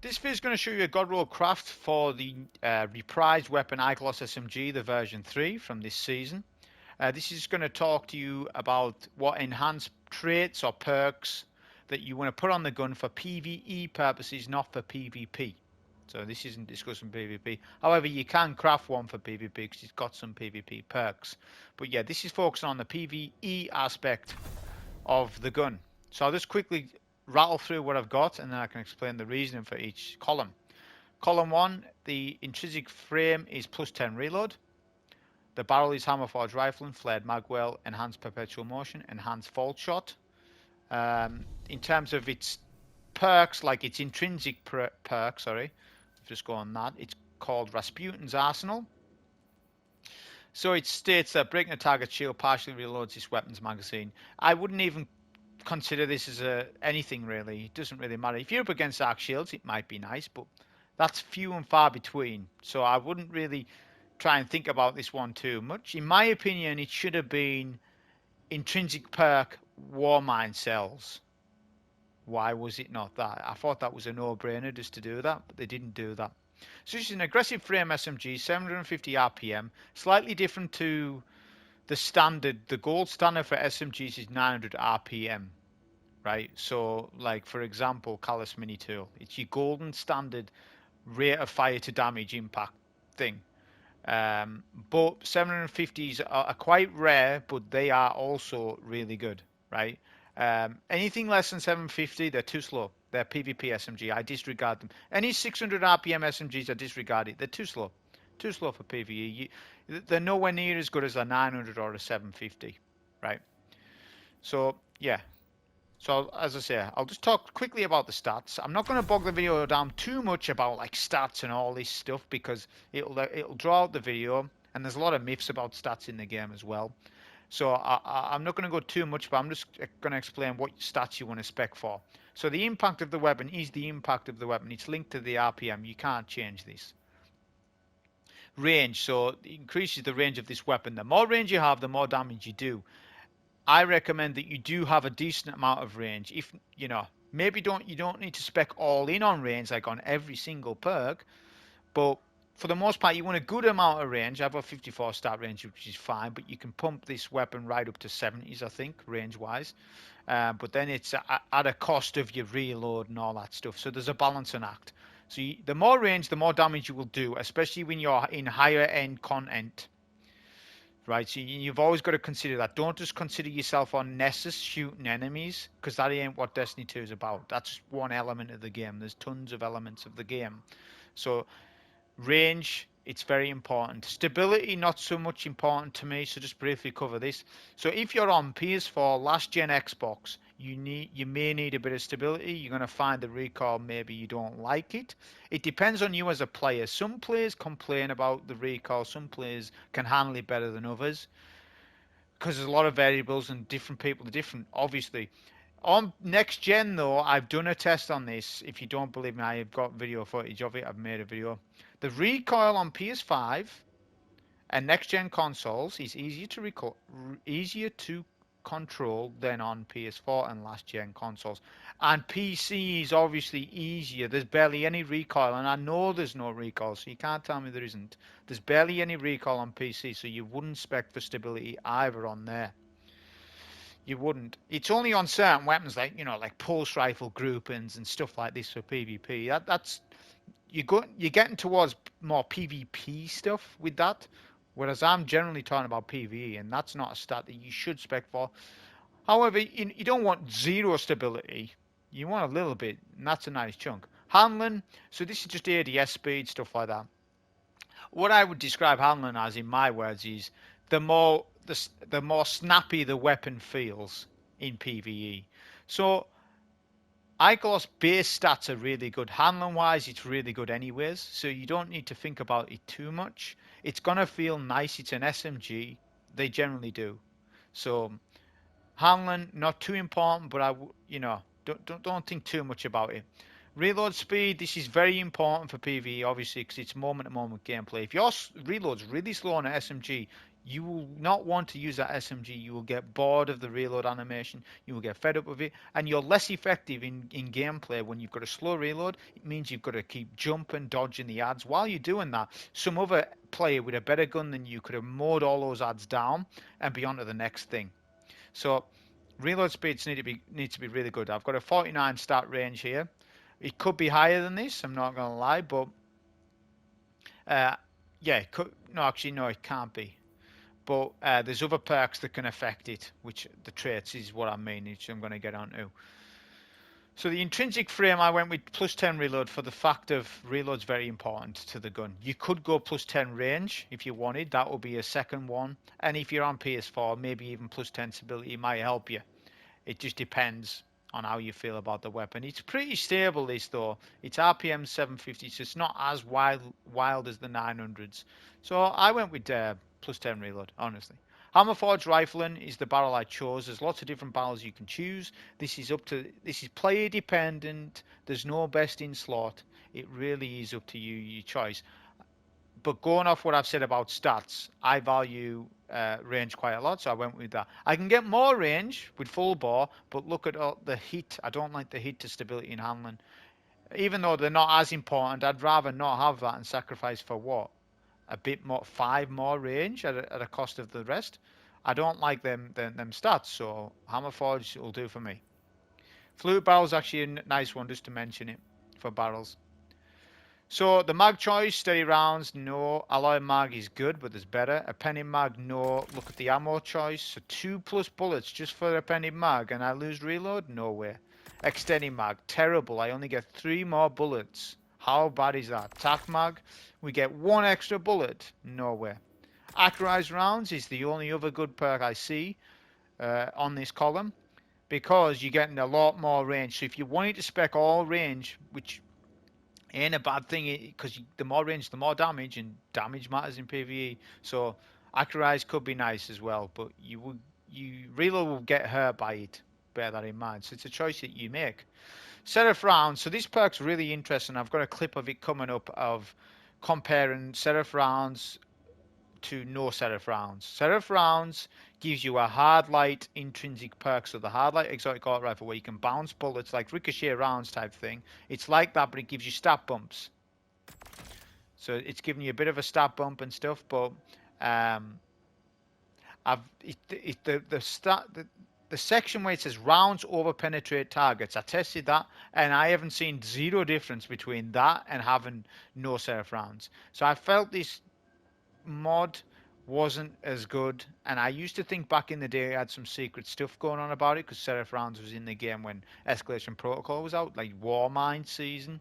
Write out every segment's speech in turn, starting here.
This video is going to show you a God Roll craft for the reprised weapon IKELOS SMG, the version 3 from this season. This is going to talk to you about what enhanced traits or perks that you want to put on the gun for PvE purposes, not for PvP. So this isn't discussing PvP. However, you can craft one for PvP because it's got some PvP perks. But yeah, this is focusing on the PvE aspect of the gun. So I'll just quickly rattle through what I've got and then I can explain the reasoning for each column. Column 1, the intrinsic frame is plus 10 reload. The barrel is hammer forged rifling, flared Magwell, enhanced perpetual motion, enhanced Voltshot. In terms of its perks, like its intrinsic perk, just go on that. It's called Rasputin's Arsenal. So it states that breaking a target shield partially reloads this weapon's magazine. I wouldn't even consider this as anything really. It doesn't really matter. If you're up against arc shields, it might be nice, but that's few and far between. So I wouldn't really try and think about this one too much. In my opinion, it should have been intrinsic perk war mine cells. Why was it not that? I thought that was a no-brainer just to do that, but they didn't do that. So it's an aggressive frame SMG, 750 RPM, slightly different to the standard. The gold standard for SMGs is 900 RPM, right? So, like for example, Callus Mini Tool, it's your golden standard rate of fire to damage impact thing. But 750s are quite rare, but they are also really good, right? Anything less than 750, they're too slow. They're PvP SMG. I disregard them. Any 600 RPM SMGs, I disregard it. They're too slow. Too slow for PvE. They're nowhere near as good as a 900 or a 750, right? So, yeah. So, as I say, I'll just talk quickly about the stats. I'm not going to bog the video down too much about like stats and all this stuff because it'll draw out the video, and there's a lot of myths about stats in the game as well. So I'm not going to go too much, but I'm just going to explain what stats you want to spec for. So the impact of the weapon is the impact of the weapon. It's linked to the RPM. You can't change this. Range, so it increases the range of this weapon. The more range you have, the more damage you do. I recommend that you do have a decent amount of range. If maybe you don't need to spec all in on range like on every single perk, but for the most part, you want a good amount of range. I've got 54 start range, which is fine, but you can pump this weapon right up to 70s, I think, range-wise. But then it's at a cost of your reload and all that stuff. So there's a balancing act. So the more range, the more damage you will do, especially when you're in higher-end content. Right, so you've always got to consider that. Don't just consider yourself on Nessus shooting enemies, because that ain't what Destiny 2 is about. That's just one element of the game. There's tons of elements of the game. So range, it's very important. Stability, not so much important to me, so just briefly cover this. So if you're on PS4 last gen Xbox, you may need a bit of stability. You're going to find the recoil, maybe you don't like it. It depends on you as a player. Some players complain about the recoil, some players can handle it better than others, because there's a lot of variables and different people are different, obviously. On next gen though, I've done a test on this. If you don't believe me, I've got video footage of it. I've made a video. The recoil on PS5 and next gen consoles is easier to control than on PS4 and last gen consoles. And PC is obviously easier. There's barely any recoil, and I know there's no recoil, so you can't tell me there isn't. There's barely any recoil on PC, so you wouldn't spec for stability either on there. You wouldn't. It's only on certain weapons like like pulse rifle groupings and stuff like this for PvP. That's you're getting towards more PvP stuff with that, whereas I'm generally talking about PvE, and that's not a stat that you should spec for. However, you don't want zero stability. You want a little bit, and that's a nice chunk. Handling, so this is just ADS speed, stuff like that. What I would describe handling as, in my words, is the more snappy the weapon feels in PvE. So IKELOS base stats are really good. Handling wise, it's really good anyways, so you don't need to think about it too much. It's gonna feel nice. It's an SMG. They generally do. So handling, not too important, but don't think too much about it. Reload speed, this is very important for PvE, obviously, because it's moment-to-moment gameplay. If your reload's really slow on an SMG, You will not want to use that SMG. You will get bored of the reload animation. You will get fed up with it, and you're less effective in gameplay when you've got a slow reload. It means you've got to keep jumping, dodging the ads. While you're doing that, some other player with a better gun than you could have mowed all those ads down and be on to the next thing. So reload speeds needs to be really good. I've got a 49 stat range here. It could be higher than this. I'm not gonna lie, but yeah, it could, no, actually, no, it can't be. But there's other perks that can affect it, which the traits is what I mean, which I'm going to get onto. So the intrinsic frame, I went with plus 10 reload for the fact of reload's very important to the gun. You could go plus 10 range if you wanted. That would be a second one. And if you're on PS4, maybe even plus 10 stability might help you. It just depends on how you feel about the weapon. It's pretty stable, this though. It's RPM 750, so it's not as wild as the 900s. So I went with plus 10 reload, honestly. Hammerforged rifling is the barrel I chose. There's lots of different barrels you can choose. This is player dependent. There's no best in slot. It really is up to you, your choice. But going off what I've said about stats, I value range quite a lot, so I went with that. I can get more range with full bore, but look at the hit. I don't like the hit to stability and handling. Even though they're not as important, I'd rather not have that and sacrifice for what? A bit more, 5 more range at a cost of the rest. I don't like them stats, so Hammerforge will do for me. Flute barrel's actually a nice one, just to mention it for barrels. So the mag choice, steady rounds, no. Alloy mag is good, but there's better. A penny mag, no. Look at the ammo choice. So 2 plus bullets just for a penny mag, and I lose reload? No way. Extending mag, terrible. I only get 3 more bullets. How bad is that? Tac mag, we get 1 extra bullet. No way. Accurized rounds is the only other good perk I see on this column, because you're getting a lot more range. So if you wanted to spec all range, which ain't a bad thing, because the more range, the more damage, and damage matters in PvE. So Accurized could be nice as well, but you really will get hurt by it. Bear that in mind. So it's a choice that you make. Seraph rounds. So this perk's really interesting. I've got a clip of it coming up of comparing Seraph rounds to no Seraph rounds. Seraph rounds gives you a hard light intrinsic perk, so the hard light exotic auto rifle where you can bounce bullets like ricochet rounds type thing. It's like that, but it gives you stat bumps. So it's giving you a bit of a stat bump and stuff, but the section where it says rounds over penetrate targets, I tested that and I haven't seen zero difference between that and having no Seraph rounds. So I felt this mod wasn't as good, and I used to think back in the day it had some secret stuff going on about it, because Seraph rounds was in the game when Escalation Protocol was out, like Warmind season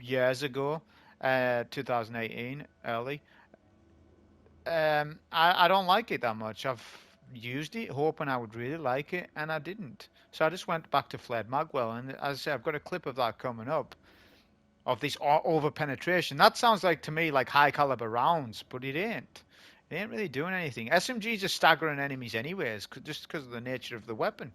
years ago, 2018 early. I don't like it that much. I've used it hoping I would really like it, and I didn't. So I just went back to Flared Magwell, and as I say, I've got a clip of that coming up, of this over penetration. That sounds like to me like high caliber rounds, but it ain't. It ain't really doing anything. SMGs are staggering enemies anyways, just because of the nature of the weapon.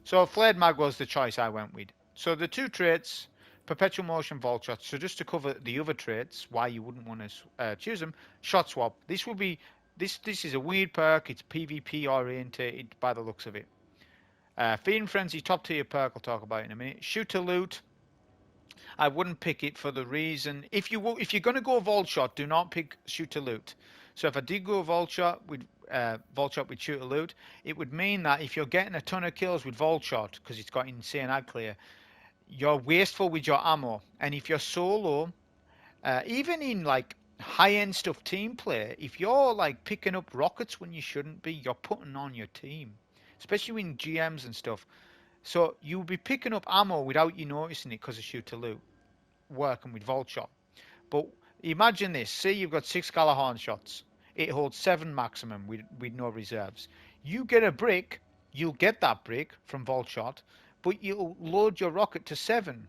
So Flared Mag was the choice I went with. So the 2 traits, Perpetual Motion, Voltshot. So just to cover the other traits, why you wouldn't want to choose them, Shot Swap. This will be this is a weird perk. It's PvP orientated by the looks of it. Feeding Frenzy, top tier perk. I'll talk about it in a minute. Shoot to loot. I wouldn't pick it for the reason, if you're going to go Voltshot, do not pick shoot to loot. So if I did go Voltshot with shoot to loot, it would mean that if you're getting a ton of kills with Voltshot, because it's got insane ad clear, you're wasteful with your ammo. And if you're solo, even in like high-end stuff team play, if you're like picking up rockets when you shouldn't be, you're putting on your team, especially in GMs and stuff. So you'll be picking up ammo without you noticing it because of shoot to loot, working with Voltshot. But imagine this. Say you've got 6 Galahorn shots. It holds 7 maximum with no reserves. You get a brick, you'll get that brick from Voltshot, but you'll load your rocket to 7.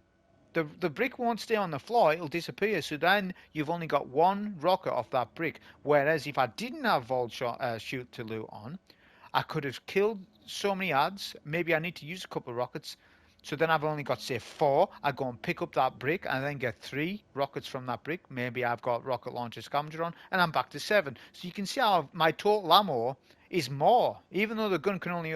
The brick won't stay on the floor, it'll disappear. So then you've only got 1 rocket off that brick. Whereas if I didn't have Voltshot shoot to loot on, I could have killed so many ads. Maybe I need to use a couple of rockets So then I've only got, say, 4. I go and pick up that brick and then get 3 rockets from that brick. Maybe I've got rocket launcher scavenger on, and I'm back to 7. So you can see how my total ammo is more. Even though the gun can only,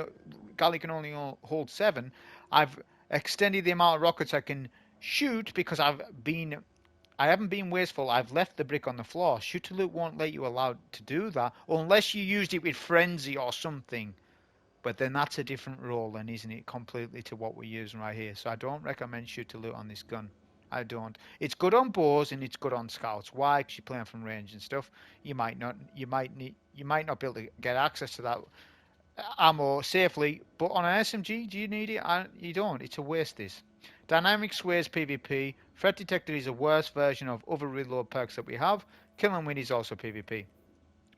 galley can only hold 7, I've extended the amount of rockets I can shoot because I haven't been wasteful. I've left the brick on the floor. Shoot to loot won't let you allow to do that unless you used it with frenzy or something. But then that's a different role then, isn't it? Completely to what we're using right here. So I don't recommend shoot to loot on this gun. I don't. It's good on bows and it's good on scouts. Why? Because you're playing from range and stuff. You might not be able to get access to that ammo safely. But on an SMG, do you need it? You don't. It's a waste. This dynamic sways PvP. Threat detector is a worse version of other reload perks that we have. Kill and win is also PvP.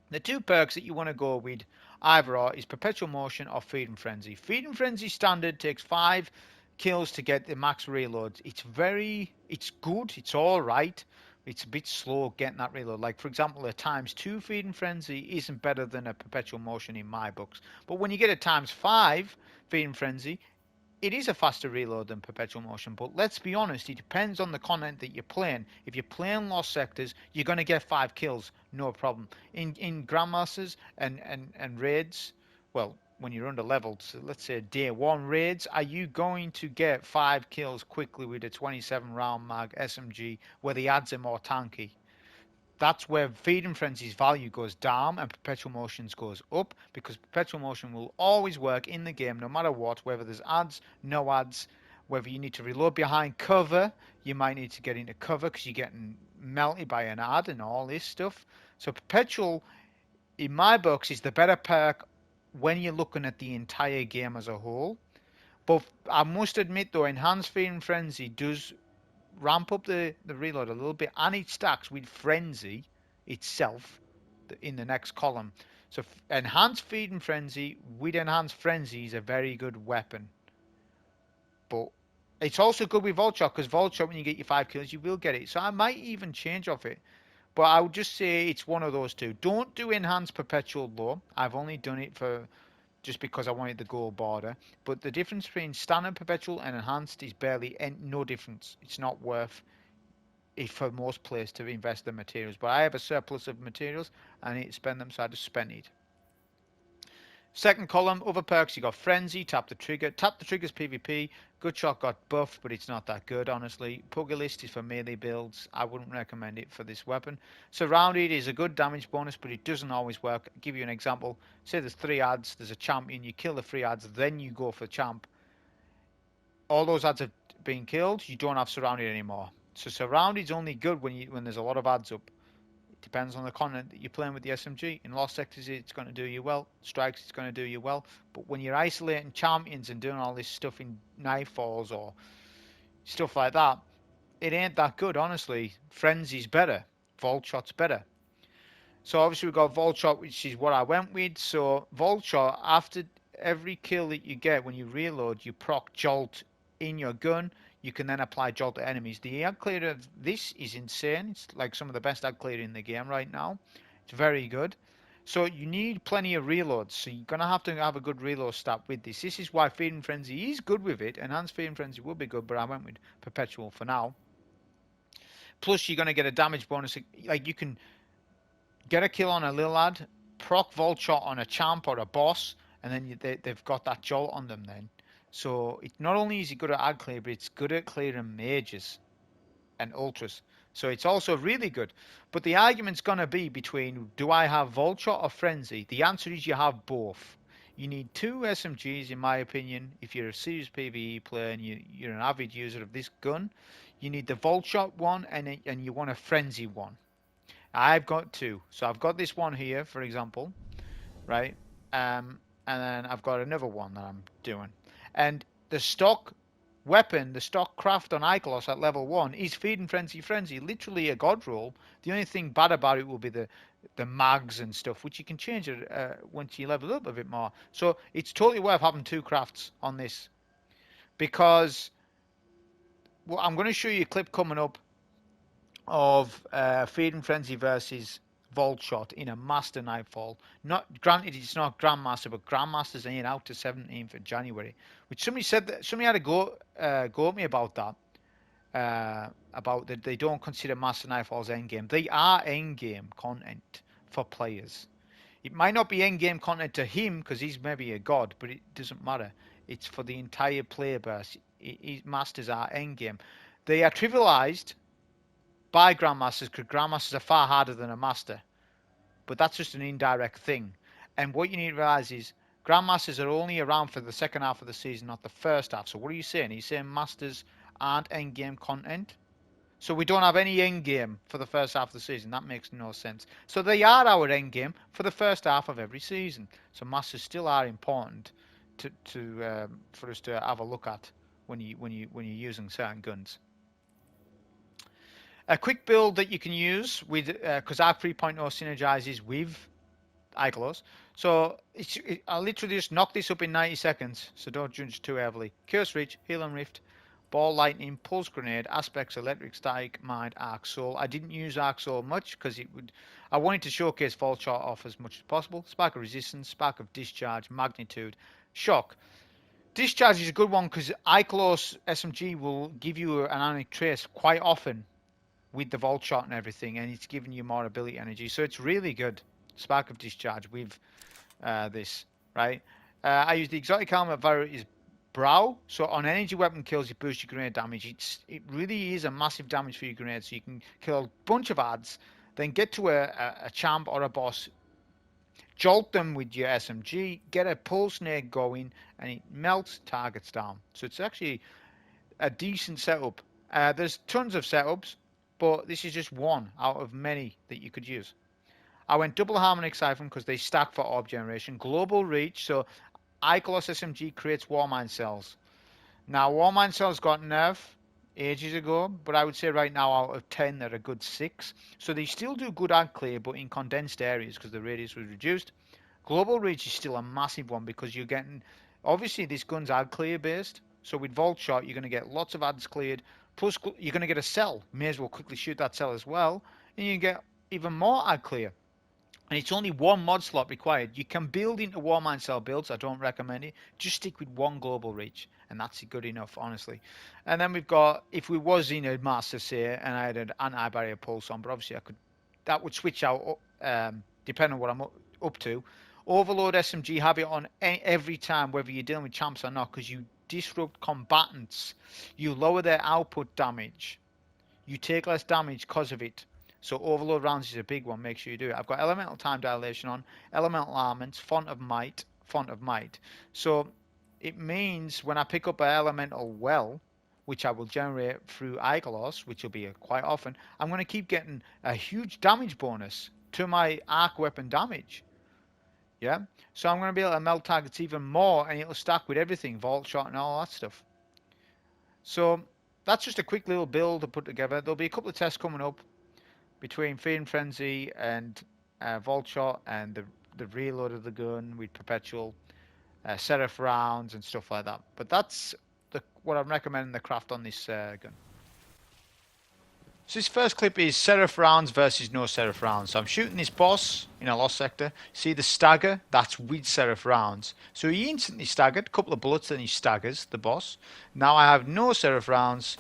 The 2 perks that you want to go with either are is Perpetual Motion or Feed and Frenzy. Feed and Frenzy standard takes 5 kills to get the max reloads. It's good, it's alright. It's a bit slow getting that reload. Like, for example, a ×2 Feed and Frenzy isn't better than a Perpetual Motion in my books. But when you get a ×5 Feed and Frenzy, it is a faster reload than Perpetual Motion, but let's be honest, it depends on the content that you're playing. If you're playing Lost Sectors, you're going to get 5 kills, no problem. In Grandmasters and raids, well, when you're under leveled, so let's say day 1 raids, are you going to get 5 kills quickly with a 27 round mag SMG where the ads are more tanky? That's where Feed and Frenzy's value goes down and Perpetual Motions goes up, because Perpetual Motion will always work in the game no matter what, whether there's ads, no ads, whether you need to reload behind cover, you might need to get into cover because you're getting melted by an ad and all this stuff. So Perpetual, in my books, is the better perk when you're looking at the entire game as a whole. But I must admit though, Enhanced Feed and Frenzy does ramp up the reload a little bit, and it stacks with Frenzy itself in the next column. So Enhanced Feed and Frenzy with Enhanced Frenzy is a very good weapon. But it's also good with Voltshot, because Voltshot, when you get your 5 kills, you will get it. So I might even change off it. But I would just say it's one of those two. Don't do Enhanced Perpetual though. I've only done it for just because I wanted the gold border. But the difference between standard Perpetual and Enhanced is barely no difference. It's not worth it for most players to invest the materials. But I have a surplus of materials and I need to spend them, so I just spend it. Second column, other perks, you got Frenzy, Tap the Trigger. Tap the Trigger's PvP. Good Shot got buffed, but it's not that good, honestly. Pugilist is for melee builds. I wouldn't recommend it for this weapon. Surrounded is a good damage bonus, but it doesn't always work. I'll give you an example. Say there's 3 ads, there's a champion, you kill the 3 ads, then you go for champ. All those ads have been killed, you don't have Surrounded anymore. So Surrounded is only good when there's a lot of ads up. Depends on the content that you're playing with the SMG. In Lost Sectors, it's going to do you well. Strikes, it's going to do you well. But when you're isolating champions and doing all this stuff in Nightfalls or stuff like that, it ain't that good, honestly. Frenzy's better. Voltshot's better. So obviously we've got Voltshot, which is what I went with. So Voltshot, after every kill that you get, when you reload, you proc Jolt in your gun. You can then apply Jolt to enemies. The ad clear of this is insane. It's like some of the best ad clear in the game right now. It's very good. So you need plenty of reloads. So you're going to have a good reload stat with this. This is why Feed and Frenzy is good with it. Enhanced Feed and Frenzy would be good, but I went with Perpetual for now. Plus you're going to get a damage bonus. Like you can get a kill on a little ad, proc Voltshot on a champ or a boss, and then they've got that Jolt on them then. So it not only is it good at ad clear, but it's good at clearing mages and ultras. So it's also really good. But the argument's going to be between, do I have Voltshot or Frenzy? The answer is you have both. You need 2 SMGs, in my opinion. If you're a serious PvE player and you're an avid user of this gun, you need the Voltshot one and you want a Frenzy one. I've got 2. So I've got this one here, for example, right? And then I've got another one that I'm doing. And the stock weapon, the stock craft on IKELOS at level 1 is Feed and Frenzy, literally a god roll. The only thing bad about it will be the mags and stuff, which you can change it once you level up a bit more. So it's totally worth having 2 crafts on this, because I'm going to show you a clip coming up of Feed and Frenzy versus Voltshot in a Master Nightfall. Not granted, it's not Grandmaster, but Grandmasters ain't out to 17th of January. Which somebody said that somebody had a go at me about that. About that they don't consider Master Nightfalls endgame. They are endgame content for players. It might not be endgame content to him because he's maybe a god, but it doesn't matter. It's for the entire player base. Masters are endgame. They are trivialized by Grandmasters because Grandmasters are far harder than a Master. But that's just an indirect thing. And what you need to realize is Grandmasters are only around for the second half of the season, not the first half. So what are you saying? Are you saying Masters aren't endgame content? So we don't have any endgame for the first half of the season. That makes no sense. So they are our endgame for the first half of every season. So Masters still are important for us to have a look at when you're using certain guns. A quick build that you can use with because our 3.0 synergizes with IKELOS. So I'll literally just knock this up in 90 seconds. So don't judge too heavily. Curse Reach, Heal and Rift, Ball Lightning, Pulse Grenade, Aspects, Electric, Static, Mind, Arc Soul. I didn't use Arc Soul much because I wanted to showcase Voltshot off as much as possible. Spark of Resistance, Spark of Discharge, Magnitude, Shock. Discharge is a good one because IKELOS SMG will give you an Ionic Trace quite often with the Voltshot and everything, and it's giving you more ability energy. So it's really good. Spark of Discharge with this, right? I use the exotic helmet variety's Brow. So on energy weapon kills, you boost your grenade damage. It really is a massive damage for your grenade. So you can kill a bunch of ads, then get to a champ or a boss, jolt them with your SMG, get a pulse nade going, and it melts targets down. So it's actually a decent setup. There's tons of setups, but this is just one out of many that you could use. I went double harmonic siphon because they stack for orb generation. Global reach, so IKELOS SMG creates Warmind cells. Now Warmind cells got nerfed ages ago, but I would say right now out of 10 they're a good 6. So they still do good ad clear, but in condensed areas because the radius was reduced. Global reach is still a massive one because you're getting, obviously this gun's ad clear based. So with Voltshot you're going to get lots of ads cleared. Plus you're going to get a cell. May as well quickly shoot that cell as well. And you get even more ad clear. And it's only one mod slot required. You can build into Warmind cell builds. I don't recommend it. Just stick with one global reach. And that's good enough, honestly. And then we've got, if we was in a master, say, and I had an anti-barrier pulse on, but obviously that would switch out depending on what I'm up to. Overload SMG, have it on every time, whether you're dealing with champs or not, because you disrupt combatants. You lower their output damage. You take less damage because of it. So overload rounds is a big one. Make sure you do it. I've got elemental time dilation on, elemental armaments, font of might. So it means when I pick up an elemental well, which I will generate through IKELOS, which will be quite often, I'm going to keep getting a huge damage bonus to my arc weapon damage. Yeah. So I'm going to be able to melt targets even more, and it'll stack with everything, Voltshot and all that stuff. So that's just a quick little build to put together. There'll be a couple of tests coming up between Fear and Frenzy and Voltshot and the reload of the gun with Perpetual, Seraph rounds and stuff like that. But that's what I'm recommending the craft on this gun. So this first clip is Seraph rounds versus no Seraph rounds. So I'm shooting this boss in a lost sector. See the stagger? That's with Seraph rounds. So he instantly staggered, a couple of bullets, then he staggers, the boss. Now I have no Seraph rounds,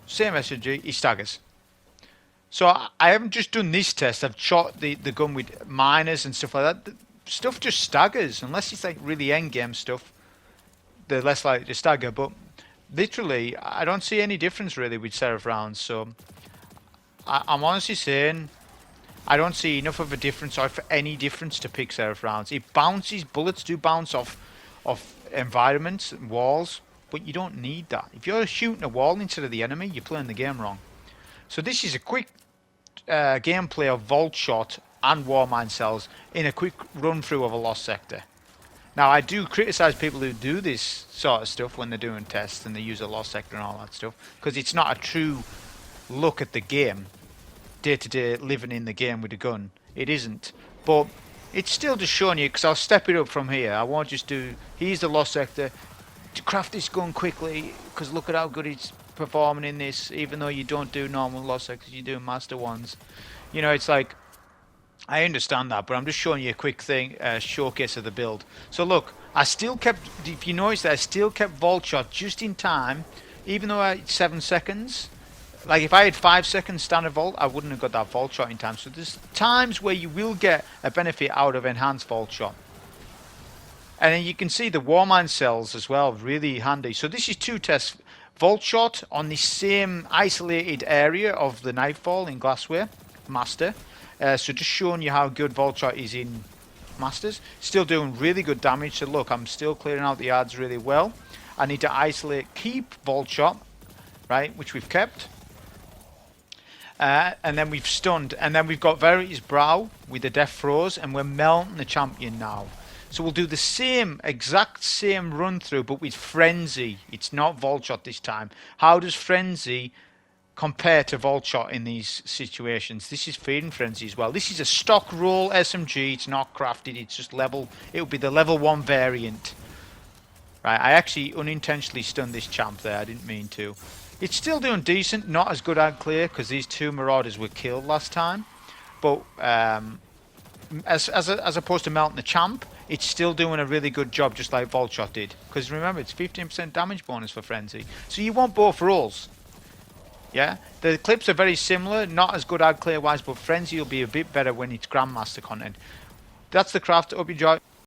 same SMG, he staggers. So I haven't just done this test. I've shot the gun with miners and stuff like that. The stuff just staggers. Unless it's like really endgame stuff, they're less likely to stagger. But literally, I don't see any difference really with Seraph rounds. So I'm honestly saying I don't see enough of a difference or for any difference to pick Seraph rounds. It bounces. Bullets do bounce off environments and walls. But you don't need that. If you're shooting a wall instead of the enemy, you're playing the game wrong. So this is a quick gameplay of Voltshot and Warmind cells in a quick run through of a lost sector. Now I do criticise people who do this sort of stuff when they're doing tests and they use a lost sector and all that stuff, because it's not a true look at the game, day-to-day living in the game with a gun. It isn't. But it's still just showing you, because I'll step it up from here. I won't just do, here's the lost sector, to craft this gun quickly, because look at how good it's performing in this, even though you don't do normal lost sectors, you do master ones. You know, it's like I understand that, but I'm just showing you a quick thing, showcase of the build. So look, I still kept, if you notice that I still kept Voltshot just in time, even though I had 7 seconds. Like if I had 5 seconds standard Volt, I wouldn't have got that Voltshot in time. So there's times where you will get a benefit out of enhanced Voltshot. And then you can see the Warmine cells as well, really handy. So this is 2 tests. Voltshot on the same isolated area of the Nightfall in Glassware Master. So just showing you how good Voltshot is in Masters. Still doing really good damage. So look, I'm still clearing out the yards really well. I need to keep Voltshot, right, which we've kept. And then we've stunned. And then we've got Verity's Brow with the Death Throws. And we're melting the champion now. So we'll do the exact same run through, but with Frenzy. It's not Voltshot this time. How does Frenzy compare to Voltshot in these situations? This is Feeding Frenzy as well. This is a stock roll SMG. It's not crafted. It's just level. It will be the level 1 variant. Right. I actually unintentionally stunned this champ there. I didn't mean to. It's still doing decent. Not as good as clear because these 2 Marauders were killed last time. But as opposed to melting the champ, it's still doing a really good job, just like Voltshot did. Because remember, it's 15% damage bonus for Frenzy. So you want both rolls. Yeah? The clips are very similar, not as good ad clear wise, but Frenzy will be a bit better when it's Grandmaster content. That's the craft. Hope you enjoy.